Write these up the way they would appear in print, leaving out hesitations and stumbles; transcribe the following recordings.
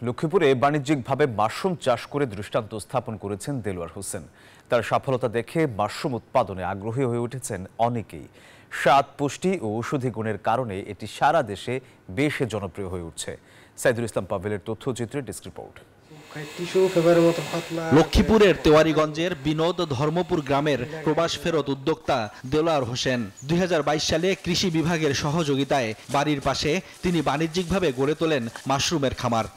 লক্ষ্মীপুরে বাণিজ্যিকভাবে মাশরুম চাষ করে দৃষ্টান্ত স্থাপন করেছেন দেলোয়ার হোসেন। তার সফলতা দেখে মাশরুম উৎপাদনে আগ্রহী হয়ে উঠেছেন অনেকেই। স্বাদ, পুষ্টি ও ঔষধি গুণের কারণে এটি সারা দেশে বেশ জনপ্রিয় হয়ে উঠছে। Saidul Islam পাভেলের তথ্যচিত্রে desk report. লক্ষ্মীপুরের তেওয়ারীগঞ্জের বিনোদ ধর্মপুর গ্রামের প্রবাস ফেরত উদ্যোক্তা দেলোয়ার হোসেন 2022 সালে কৃষি বিভাগের সহযোগিতায় বাড়ির পাশে তিনি বাণিজ্যিকভাবে গড়ে তোলেন মাশরুমের খামার।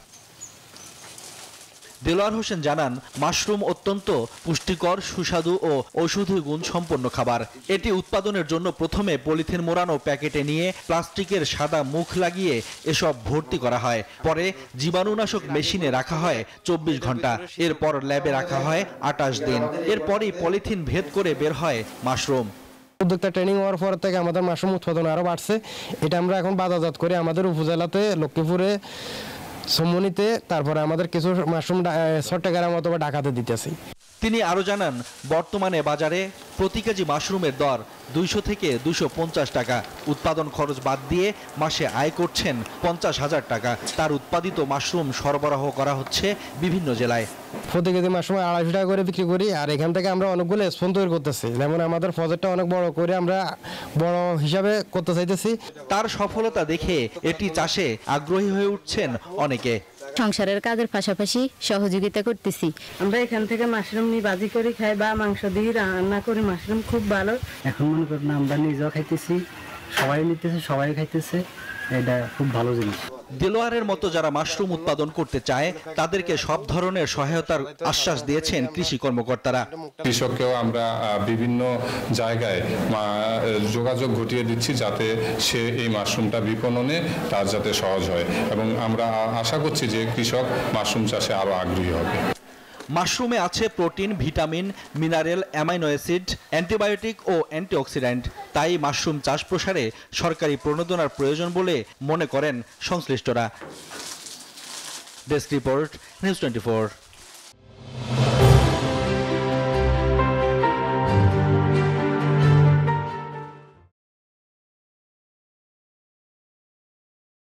দেলোয়ার হোসেন জানান, মাশরুম অত্যন্ত পুষ্টিকর, সুস্বাদু ও ঔষধি গুণ সম্পন্ন খাবার। এটি উৎপাদনের জন্য প্রথমে পলিথিন মোড়ানো প্যাকেটে নিয়ে প্লাস্টিকের সাদা মুখ লাগিয়ে এসব ভর্তি করা হয়। পরে জীবাণুনাশক মেশিনে রাখা হয় 24 ঘন্টা। এরপর ল্যাবে রাখা হয় 28 দিন। এরপরই পলিথিন ভেদ করে বের হয় মাশরুম। উদ্যোক্তা ট্রেনিং হওয়ার পর থেকে আমাদের মাশরুম উৎপাদন আরো বাড়ছে। এটা আমরা এখন বাজারজাত করে আমাদের উপজেলাতে লক্ষ্মীপুরে, সমনিতে, তারপরে আমাদের কিছু মাশরুম চট্টগ্রাম অথবা ঢাকাতে দিতেছি। তিনি আরো জানান, বর্তমানে বাজারে প্রতি কেজি মাশরুমের দর 200 থেকে 250 টাকা। উৎপাদন খরচ বাদ দিয়ে মাসে আয় করছেন 50,000 টাকা। তার উৎপাদিত মাশরুম সরবরাহ করা হচ্ছে বিভিন্ন জেলায়। প্রতি কেজি মাশরুম 250 টাকা করে বিক্রি করি। আর এখান থেকে আমরা অনেকগুলো স্পন তৈরি করতেছি। যেমন আমাদের প্রজেক্টটা অনেক বড় করে আমরা বড় হিসাবে করতে চাইতেছি। তার সফলতা দেখে এটি চাষে আগ্রহী হয়ে উঠছেন অনেকে। সংসারের কাজের পাশাপাশি সহযোগিতা করতেছি। আমরা এখান থেকে মাশরুম নিয়ে ভাজি করে খাই বা মাংস দিয়ে রান্না করি। মাশরুম খুব ভালো। এখন মনে করেন আমরা নিজেও খাইতেছি, সবাই নিতেছে, সবাই খাইতেছে। এটা খুব ভালো জিনিস। দেলোয়ারের মতো যারা মাশরুম উৎপাদন করতে চায় তাদেরকে সব ধরনের সহায়তার আশ্বাস দিয়েছেন কৃষি কর্মকর্তারা। কৃষককেও আমরা বিভিন্ন জায়গায় যোগাযোগ ঘটিয়ে দিচ্ছি যাতে সে এই মাশরুমটা বিপণনে তার যাতে সহজ হয়, এবং আমরা আশা করছি যে কৃষক মাশরুম চাষে আরো আগ্রহী হবে। মাশরুমে আছে protein, vitamin, mineral, amino acid, antibiotic ও অ্যান্টিঅক্সিডেন্ট। তাই মাশরুম চাষ প্রসারে সরকারি প্রণোদনার প্রয়োজন বলে মনে করেন সংশ্লিষ্টরা। Desk report, news 24।